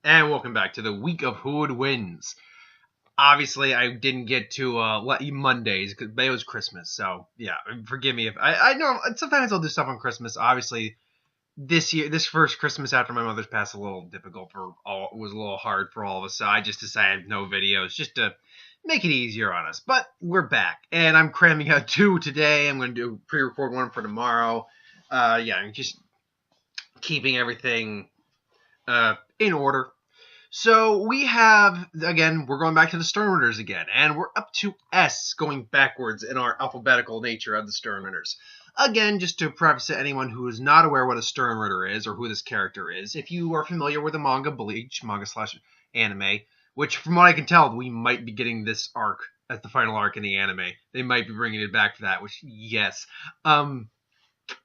And welcome back to the week of Who Would Wins. Obviously, I didn't get to let you Mondays because it was Christmas. So, yeah, forgive me if I know sometimes I'll do stuff on Christmas. Obviously, this first Christmas after my mother's passed, a little difficult was a little hard for all of us. So I just decided no videos just to make it easier on us. But we're back, and I'm cramming out 2 today. I'm going to do pre-record 1 for tomorrow. I'm just keeping everything in order. So we have, again, we're going back to the Sternritters again, and we're up to S, going backwards in our alphabetical nature of the Sternritters. Again, just to preface to anyone who is not aware what a Sternritter is or who this character is, if you are familiar with the manga Bleach, manga/anime, which from what I can tell, we might be getting this arc as the final arc in the anime. They might be bringing it back to that, which, yes. I'm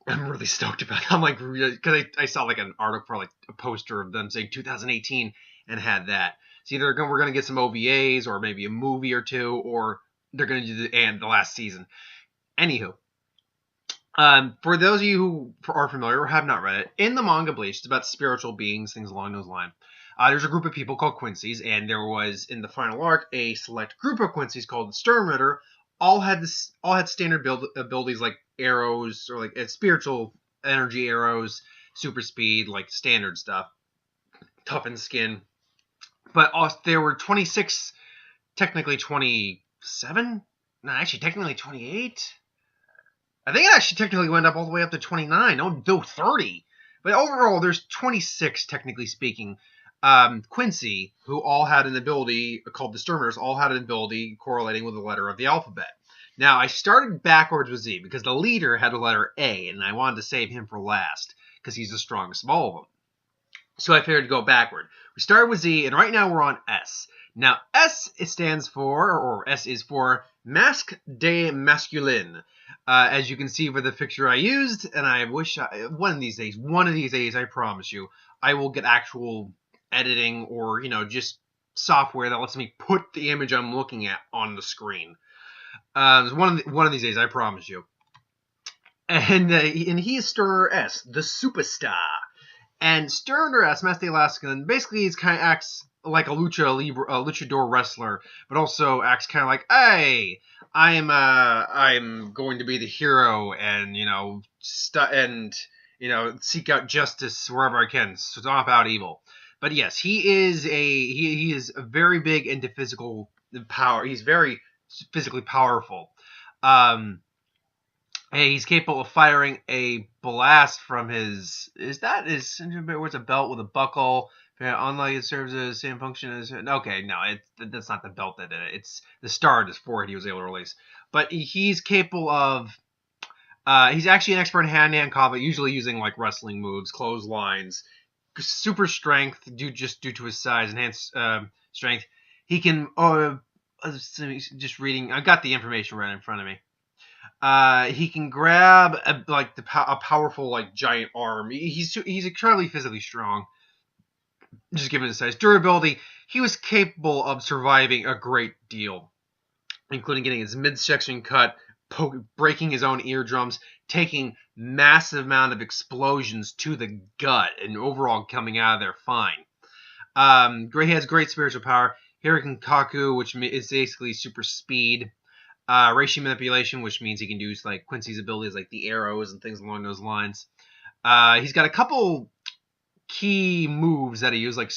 really stoked about it. I'm like, because I saw like an article for like a poster of them saying 2018 and had that. So either we're going to get some OVAs or maybe a movie or 2, or they're going to do the last season. Anywho, for those of you who are familiar or have not read it, in the manga Bleach, it's about spiritual beings, things along those lines. There's a group of people called Quincy's, and there was in the final arc a select group of Quincy's called the Sternritter. All had standard abilities like arrows or like spiritual energy arrows, super speed, like standard stuff, toughened skin. But there were 26, technically 27? No, actually technically 28. I think it actually technically went up all the way up to 29. No, 30. But overall, there's 26, technically speaking. Quincy, who all had an ability called the Sternritters, all had an ability correlating with the letter of the alphabet. Now, I started backwards with Z because the leader had the letter A, and I wanted to save him for last because he's the strongest of all of them. So I figured to go backward. We started with Z, and right now we're on S. Now, S stands for, or S is for Masque de Masculine. As you can see with the picture I used, and I wish one of these days, I promise you, I will get actual editing or, just software that lets me put the image I'm looking at on the screen. One of these days, I promise you. And he is Sternritter S, the superstar. And Sternritter S, Masque de Masculine, basically acts like a luchador wrestler, but also acts kind of like, hey, I'm going to be the hero and seek out justice wherever I can, stomp out evil. But yes, he is very big into physical power. He's very physically powerful. He's capable of firing a blast from his. Where's a belt with a buckle? Unlike it serves the same function as. Okay, no, that's not the belt that did it. It's the star at his forehead he was able to release. But he's capable of. He's actually an expert in hand-to-hand combat, usually using like wrestling moves, clotheslines, super strength due to his size, enhanced strength. He can. Just reading. I've got the information right in front of me. He can grab a powerful like giant arm. He's incredibly physically strong. Just given his size, durability, he was capable of surviving a great deal, including getting his midsection cut, breaking his own eardrums, taking massive amount of explosions to the gut, and overall coming out of there fine. He has great spiritual power. Hiraken Kaku, which is basically super speed. Reishi manipulation, which means he can do like Quincy's abilities like the arrows and things along those lines. He's got a couple key moves that he uses, like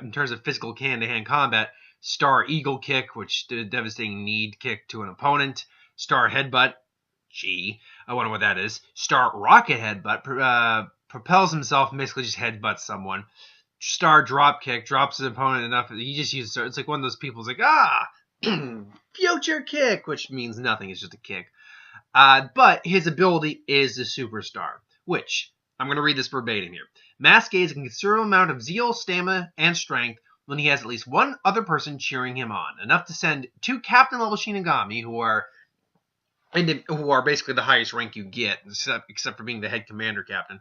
in terms of physical hand-to-hand combat. Star Eagle Kick, which did a devastating knee kick to an opponent. Star Headbutt. Gee, I wonder what that is. Star Rocket Headbutt. Propels himself and basically just headbutts someone. Star Drop Kick. Drops his opponent enough. He just uses it. It's like one of those people who's like, future kick, which means nothing. It's just a kick. But his ability is the superstar, which I'm going to read this verbatim here. Masque gains a considerable amount of zeal, stamina, and strength when he has at least one other person cheering him on, enough to send 2 captain-level Shinigami, who are basically the highest rank you get, except for being the head commander captain,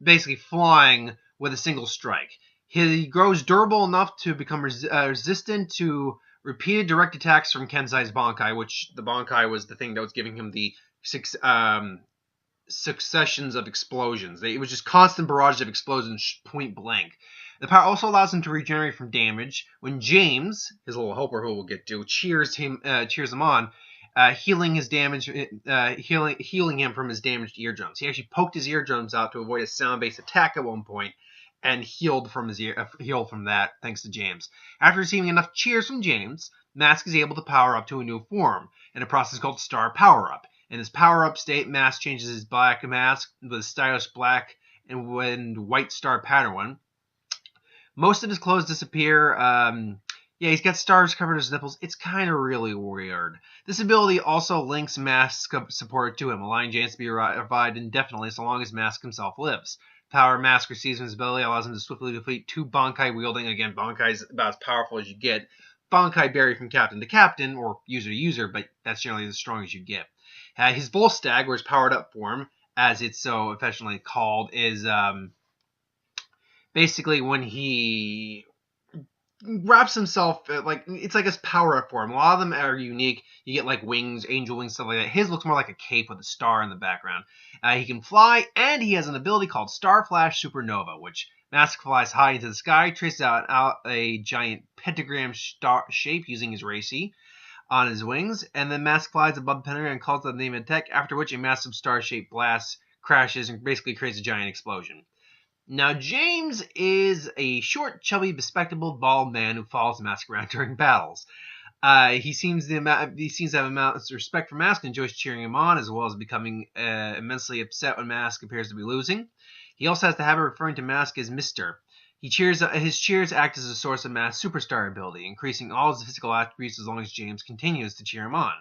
basically flying with a single strike. He grows durable enough to become resistant to repeated direct attacks from Kenzai's Bankai, which the Bankai was the thing that was giving him the successions of explosions. It was just constant barrages of explosions, point blank. The power also allows him to regenerate from damage. When James, his little helper, who we'll get to, cheers him on, healing his damage, healing him from his damaged eardrums. He actually poked his eardrums out to avoid a sound-based attack at one point, and healed from that thanks to James. After receiving enough cheers from James, Mask is able to power up to a new form in a process called Star Power Up. In his power up state, Mask changes his black mask with a stylish black and white star pattern one. Most of his clothes disappear. He's got stars covered his nipples. It's kind of really weird. This ability also links Mask support to him, allowing James to be revived indefinitely so long as Mask himself lives. Power Mask receives from his ability allows him to swiftly defeat 2 Bankai wielding. Again, Bankai is about as powerful as you get. Bankai vary from captain to captain, or user to user, but that's generally as strong as you get. His Volstagg, or his powered up form, as it's so affectionately called, is basically when he wraps himself it's like his power up form. A lot of them are unique. You get like wings, angel wings, stuff like that. His looks more like a cape with a star in the background. He can fly, and he has an ability called Star Flash Supernova, which Mask flies high into the sky, traces out a giant pentagram star shape using his Racy on his wings, and then Mask flies above the pentagram and calls out the name of tech, after which a massive star-shaped blast crashes and basically creates a giant explosion. Now, James is a short, chubby, bespectacled, bald man who follows Mask around during battles. He seems to have immense respect for Mask and enjoys cheering him on, as well as becoming immensely upset when Mask appears to be losing. He also has the habit of referring to Mask as Mr. His cheers act as a source of Mask's superstar ability, increasing all his physical attributes as long as James continues to cheer him on.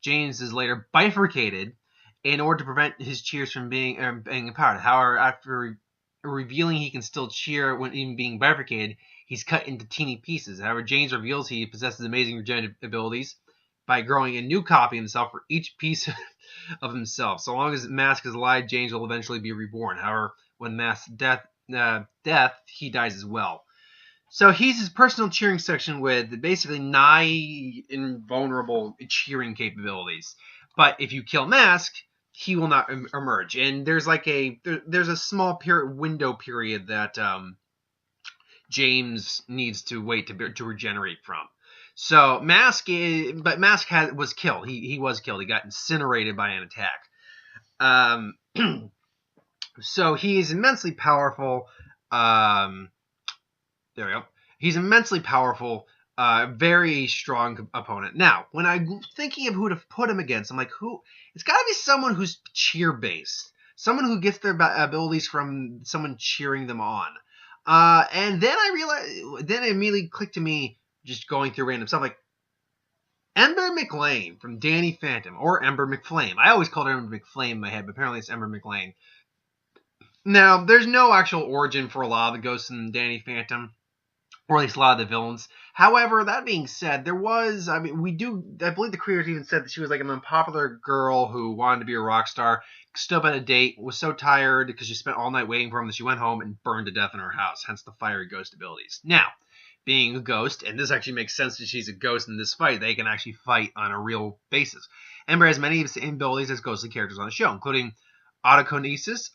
James is later bifurcated in order to prevent his cheers from being empowered. However, after revealing he can still cheer when even being bifurcated, he's cut into teeny pieces. However, James reveals he possesses amazing regenerative abilities by growing a new copy of himself for each piece of himself. So long as Mask is alive, James will eventually be reborn. However, when Mask's death, he dies as well. So he's his personal cheering section with basically nigh invulnerable cheering capabilities. But if you kill Mask, he will not emerge. And there's there's a small window period that James needs to wait to regenerate from. So Mask was killed. He was killed. He got incinerated by an attack. So he is immensely powerful. There we go. He's immensely powerful. Very strong opponent. Now, when I'm thinking of who to put him against, I'm like, who? It's got to be someone who's cheer-based. Someone who gets their abilities from someone cheering them on. And then I realized, then it immediately clicked to me, just going through random stuff, like Ember Mclain from Danny Phantom, or Ember Mclain. I always called her Ember Mclain in my head, but apparently it's Ember Mclain. Now, there's no actual origin for a lot of the ghosts in Danny Phantom, or at least a lot of the villains. However, that being said, I believe the creators even said that she was like an unpopular girl who wanted to be a rock star, stood up at a date, was so tired because she spent all night waiting for him that she went home and burned to death in her house, hence the fiery ghost abilities. Now, being a ghost, and this actually makes sense that she's a ghost in this fight, they can actually fight on a real basis. Ember has many of the same abilities as ghostly characters on the show, including autokinesis,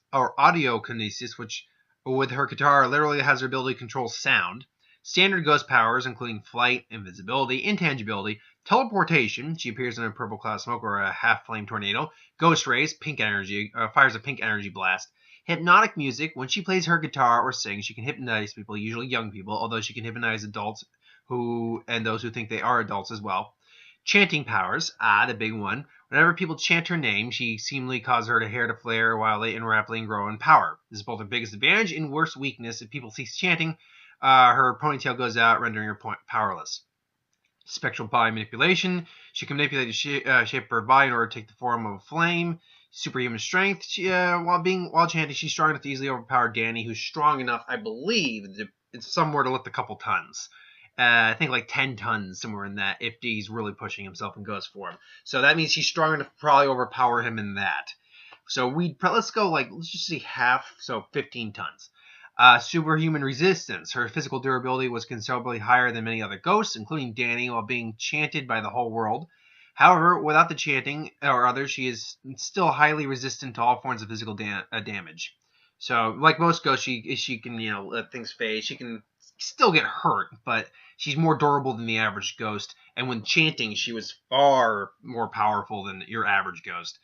which with her guitar literally has her ability to control sound. Standard ghost powers, including flight, invisibility, intangibility, teleportation. She appears in a purple cloud of smoke or a half-flame tornado. Ghost rays, pink energy, fires a pink energy blast. Hypnotic music. When she plays her guitar or sings, she can hypnotize people, usually young people, although she can hypnotize adults and those who think they are adults as well. Chanting powers. The big one. Whenever people chant her name, she seemingly causes her hair to flare while they rapidly grow in power. This is both her biggest advantage and worst weakness. If people cease chanting, her ponytail goes out, rendering her powerless. Spectral body manipulation. She can manipulate the shape of her body in order to take the form of a flame. Superhuman strength. While chanting, she's strong enough to easily overpower Danny, who's strong enough, I believe, it's somewhere to lift a couple tons. I think like 10 tons, somewhere in that, if he's really pushing himself in ghost form. So that means she's strong enough to probably overpower him in that. So let's just say half, so 15 tons. Superhuman resistance. Her physical durability was considerably higher than many other ghosts, including Danny, while being chanted by the whole world. However, without the chanting or others, she is still highly resistant to all forms of physical damage. So, like most ghosts, she can let things fade. She can still get hurt, but she's more durable than the average ghost. And when chanting, she was far more powerful than your average ghost.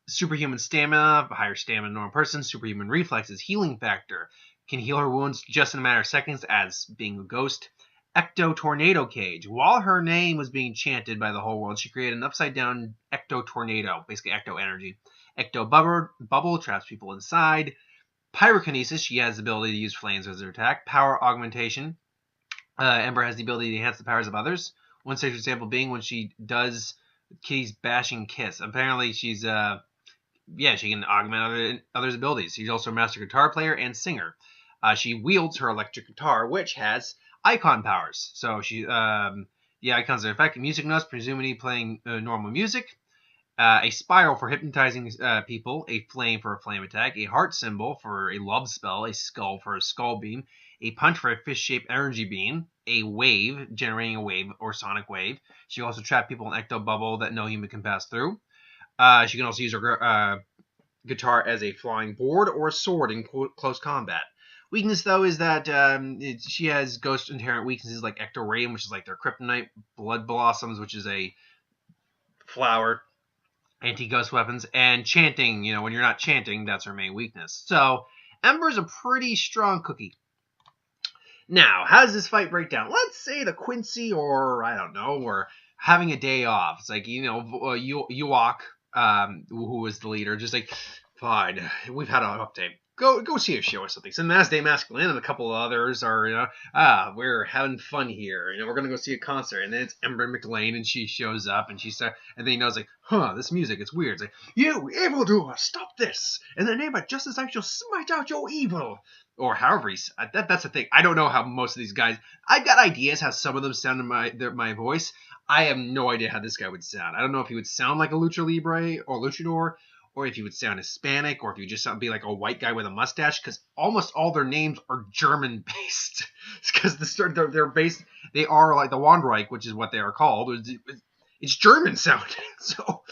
Superhuman stamina, higher stamina than a normal person. Superhuman reflexes, healing factor, can heal her wounds just in a matter of seconds as being a ghost. Ecto Tornado Cage. While her name was being chanted by the whole world, she created an upside down Ecto Tornado, basically Ecto Energy. Ecto Bubble traps people inside. Pyrokinesis, she has the ability to use flames as her attack. Power Augmentation. Ember has the ability to enhance the powers of others. One such example being when she does Kitty's Bashing Kiss. Apparently, she's she can augment others' abilities. She's also a master guitar player and singer. She wields her electric guitar, which has icon powers. So the icons are effective music notes, presumably playing normal music. A spiral for hypnotizing people, a flame for a flame attack, a heart symbol for a love spell, a skull for a skull beam, a punch for a fish-shaped energy beam, a wave, generating a wave or sonic wave. She can also trap people in ecto bubble that no human can pass through. She can also use her guitar as a flying board or a sword in close combat. Weakness, though, is that she has ghost inherent weaknesses like Ectoradium, which is like their kryptonite, Blood Blossoms, which is a flower, anti-ghost weapons, and chanting. When you're not chanting, that's her main weakness. So, Ember's a pretty strong cookie. Now, how does this fight break down? Let's say the Quincy, or I don't know, or having a day off. It's like, Yuak, who was the leader, just like, fine, we've had an update. Go see a show or something. So Sternritter Mclain and a couple of others are, we're having fun here. We're gonna go see a concert, and then it's Ember Mclain, and she shows up, and and then he knows like, this music, it's weird. It's like, you evildoer, stop this! In the name of justice, I shall smite out your evil. Or however that's the thing. I don't know how most of these guys. I've got ideas how some of them sound in my voice. I have no idea how this guy would sound. I don't know if he would sound like a lucha libre or luchador, or if he would sound Hispanic, or if he would just be like a white guy with a mustache, because almost all their names are German-based. Because they're based, they are like the Wandreich, which is what they are called. It's German sounding. So,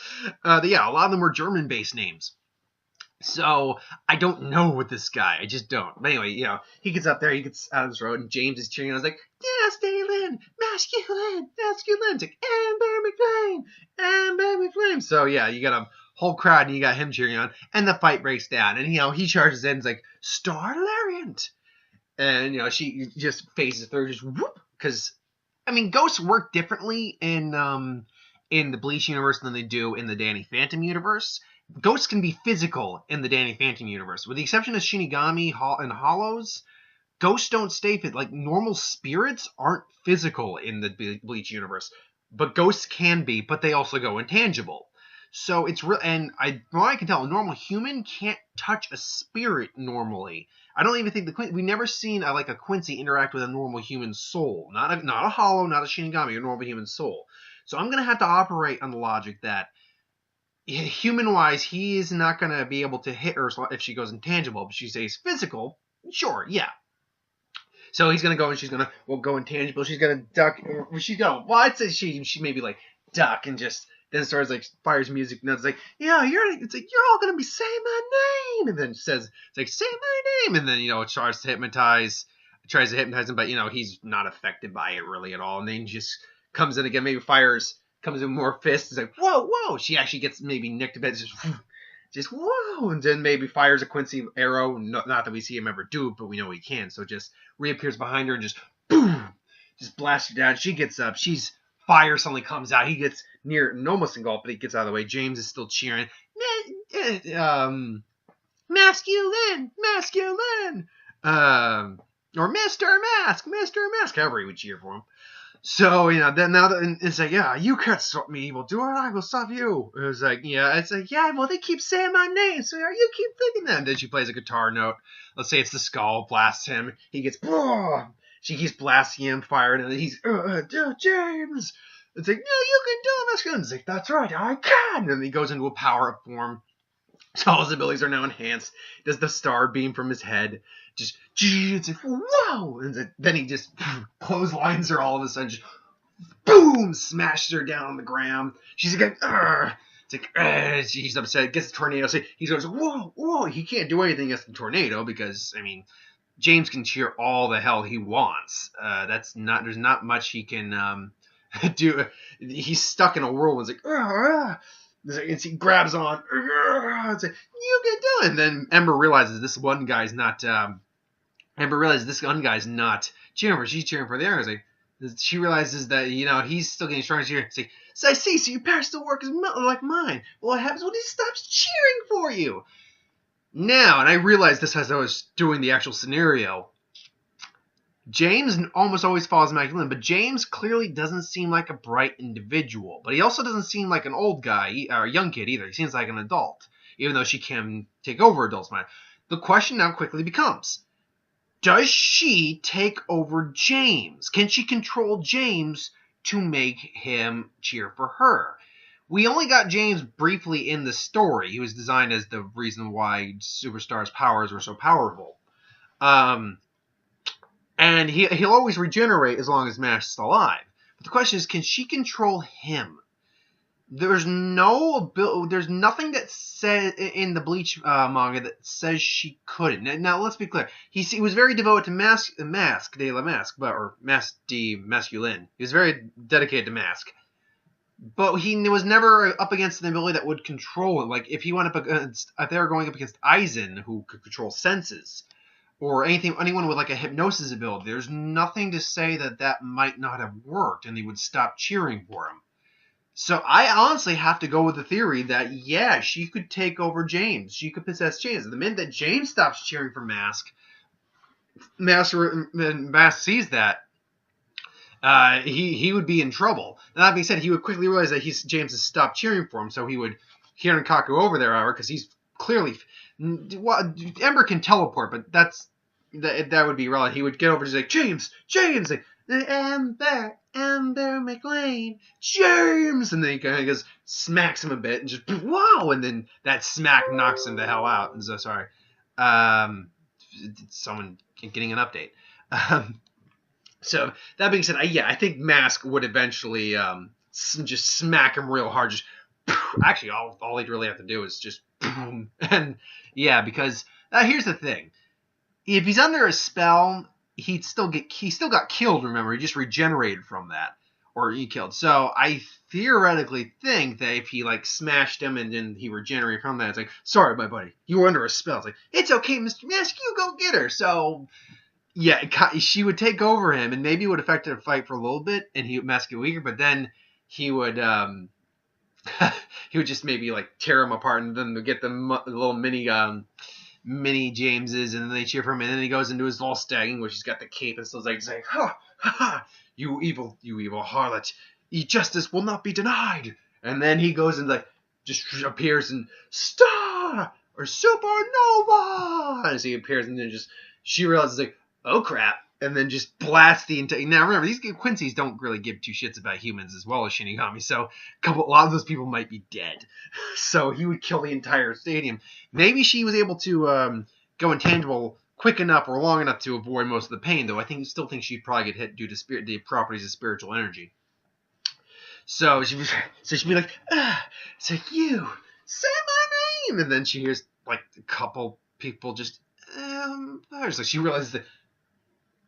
a lot of them were German-based names. So, I don't know with this guy. I just don't. But anyway, he gets up there, he gets out of his road, and James is cheering. I was like, yes, Dalen, masculine. It's like, Ember Mclain, Ember Mclain. So, you got a whole crowd, and you got him cheering on, and the fight breaks down. And, he charges in, it's like, Star Lariat. And, she just phases through, just whoop. Because, ghosts work differently in the Bleach universe than they do in the Danny Phantom universe. Ghosts can be physical in the Danny Phantom universe. With the exception of Shinigami and Hollows, ghosts don't stay fit. Like, normal spirits aren't physical in the Bleach universe. But ghosts can be, but they also go intangible. So it's real, and from what I can tell, a normal human can't touch a spirit normally. I don't even think we've never seen a Quincy interact with a normal human soul. Not a Hollow, not a Shinigami, a normal human soul. So I'm going to have to operate on the logic that human-wise, he is not going to be able to hit her if she goes intangible. But she stays physical, sure, yeah. So he's going to go, and she's going to go intangible. She's going to duck. I'd say she maybe duck and just then starts fires music. And it's like, you're all going to be saying my name. And then says, it's like, say my name. And then, it starts to hypnotize, tries to hypnotize him. But, he's not affected by it really at all. And then just comes in again, maybe comes in more fists. It's like, whoa. She actually gets maybe nicked a bit. Just whoa. And then maybe fires a Quincy arrow. Not that we see him ever do it, but we know he can. So just reappears behind her and just boom. Just blasts her down. She gets up. Fire suddenly comes out. He gets near and almost engulfed, but he gets out of the way. James is still cheering. Masculine. Or Mr. Mask. However he would cheer for him. So, then it's like, you can't stop me, evildoer. I will stop you. It was like, well, they keep saying my name, so you keep thinking that. And then she plays a guitar note. Let's say it's the skull, blasts him. He gets, she keeps blasting him, firing, and then he's, James. It's like, you can do it, masculine. It's like, that's right, I can. And then he goes into a power-up form. So all his abilities are now enhanced. Does the star beam from his head. Just, it's like, whoa! And then he just clotheslines her all of a sudden. Just, boom, smashes her down on the ground. She's like, Argh. It's like, she's upset, gets the tornado. So he goes, whoa, whoa. He can't do anything against the tornado because, I mean, James can cheer all the hell he wants. There's not much he can do. He's stuck in a whirlwind. It's like, and he grabs on. It's like, you get done. And then Ember realizes this one guy's not. Cheering for her. She's cheering for the other. Like, she realizes that he's still getting stronger. It's like, so I see. So your power still works like mine. Well, what happens when he stops cheering for you? Now, and I realized this as I was doing the actual scenario, James almost always follows Mclain, but James clearly doesn't seem like a bright individual. But he also doesn't seem like an old guy or a young kid either. He seems like an adult, even though she can take over adults' mind. The question now quickly becomes, does she take over James? Can she control James to make him cheer for her? We only got James briefly in the story. He was designed as the reason why Superstar's powers were so powerful. And he'll always regenerate as long as Mash is alive. But the question is, can she control him? There's nothing that says in the Bleach manga that says she couldn't. Now let's be clear. He was very devoted to Mask de la Mask, or Mask de Masculine. He was very dedicated to Mask. But he was never up against an ability that would control him. Like if they were going up against Aizen, who could control senses, or anyone with like a hypnosis ability, there's nothing to say that might not have worked, and they would stop cheering for him. So I honestly have to go with the theory that yeah, she could take over James. She could possess James. The minute that James stops cheering for Mask sees that. He would be in trouble. Now, that being said, he would quickly realize that James has stopped cheering for him, so he would hear Kaku over there, however, because he's clearly... Ember can teleport, but that would be relevant. He would get over and say, James! Like, Ember Mclain, James! And then he kind of goes, smacks him a bit, and just, wow! And then that smack knocks him the hell out. I'm so sorry. Someone getting an update. So, that being said, I think Mask would eventually just smack him real hard. Just actually, all he'd really have to do is just boom. And, yeah, because here's the thing. If he's under a spell, he still got killed, remember. He just regenerated from that. Or he killed. So, I theoretically think that if he, like, smashed him and then he regenerated from that, it's like, sorry, my buddy, you were under a spell. It's like, it's okay, Mr. Mask, you go get her. So... yeah, she would take over him, and maybe it would affect the fight for a little bit, and he would Mask get weaker, but then he would just maybe like tear him apart, and then get the little mini Jameses, and then they cheer for him, and then he goes into his Volstagging, which he's got the cape, and so it's like, ha, ha, ha, you evil harlot, justice will not be denied, and then he goes and like just appears in Star or Supernova, as he appears, and then she realizes like, oh crap, and then just blast the entire... Now remember, these Quincy's don't really give two shits about humans as well as Shinigami, so a lot of those people might be dead. So he would kill the entire stadium. Maybe she was able to go intangible quick enough or long enough to avoid most of the pain, though I still think she'd probably get hit due to the properties of spiritual energy. So she'd be like, it's like, you, say my name! And then she hears like a couple people just... so she realizes that,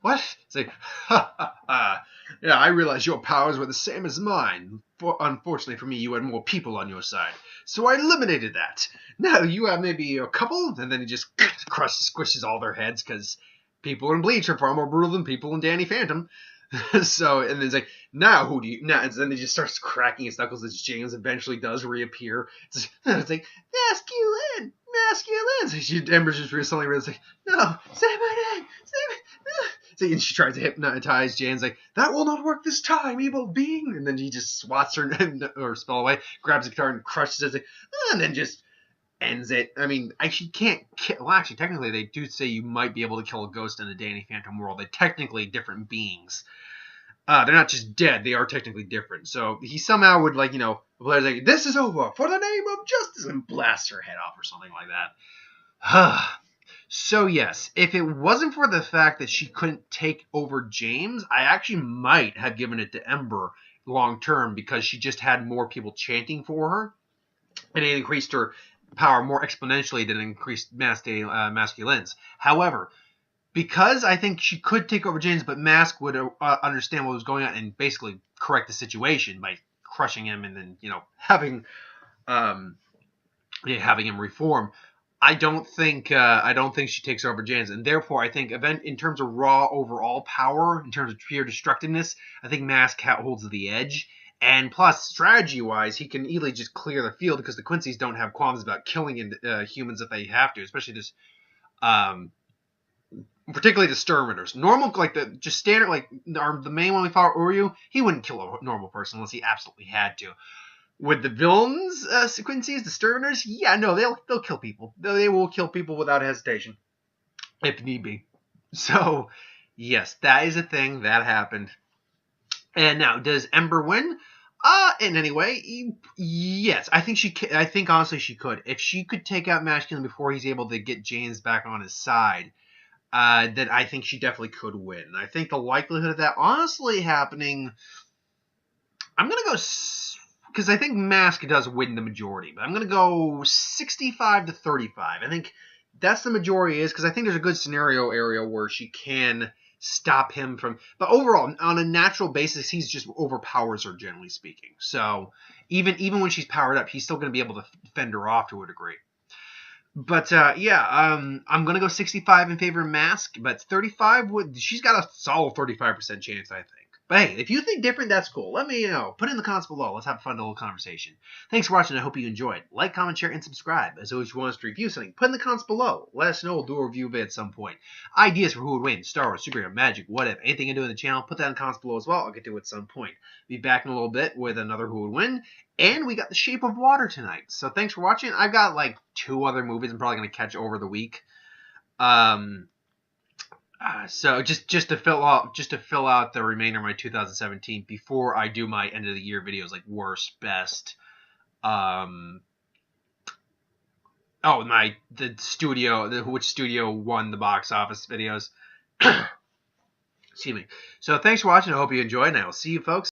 what? It's like, ha, ha, ha. Yeah, I realized your powers were the same as mine. Unfortunately for me, you had more people on your side. So I eliminated that. Now you have maybe a couple, and then he just squishes all their heads, because people in Bleach are far more brutal than people in Danny Phantom. So, and then it's like, now who do you... Now, and then he just starts cracking his knuckles as James eventually does reappear. It's like, masculine! So Ember just recently realized, like, no, say my name! And she tries to hypnotize James, like, that will not work this time, evil being! And then he just swats her spell away, grabs the guitar and crushes it, like, and then just ends it. I mean, she can't kill... Well, actually, technically, they do say you might be able to kill a ghost in the Danny Phantom world. They're technically different beings. They're not just dead, they are technically different. So he somehow would, like, like, this is over, for the name of justice, and blast her head off or something like that. So yes, if it wasn't for the fact that she couldn't take over James, I actually might have given it to Ember long term because she just had more people chanting for her, and it increased her power more exponentially than it increased masculines. However, because I think she could take over James, but Mask would understand what was going on and basically correct the situation by crushing him and then um, having him reform. I don't think she takes over James, and therefore I think in terms of raw overall power, in terms of pure destructiveness, I think Mask holds the edge. And plus, strategy-wise, he can easily just clear the field because the Quincy's don't have qualms about killing humans if they have to, especially just particularly the Sternritters. Normal, like the just standard, like the main one we fought, Uryu, he wouldn't kill a normal person unless he absolutely had to. With the villains sequences, the Sternritters, yeah, no, they'll kill people. They will kill people without hesitation, if need be. So, yes, that is a thing that happened. And now, does Ember win? In any way, yes. I think honestly she could. If she could take out Masculine before he's able to get James back on his side, then I think she definitely could win. I think the likelihood of that honestly happening, I'm gonna go because I think Mask does win the majority, but I'm gonna go 65 to 35. I think that's the majority is because I think there's a good scenario area where she can stop him from. But overall, on a natural basis, he's just overpowers her, generally speaking. So even when she's powered up, he's still going to be able to fend her off to a degree. But I'm gonna go 65 in favor of Mask, but 35 she's got a solid 35% chance, I think. But hey, if you think different, that's cool. Let me know. Put it in the comments below. Let's have a fun little conversation. Thanks for watching. I hope you enjoyed. Like, comment, share, and subscribe. As always, if you want us to review something, put in the comments below. Let us know. We'll do a review of it at some point. Ideas for who would win, Star Wars, superhero, magic, whatever. Anything you do in the channel, put that in the comments below as well. I'll get to it at some point. Be back in a little bit with another who would win. And we got The Shape of Water tonight. So thanks for watching. I've got like 2 other movies I'm probably going to catch over the week. So just to fill out the remainder of my 2017 before I do my end of the year videos like worst, best, the which studio won the box office videos. Excuse me. So thanks for watching. I hope you enjoyed, and I will see you folks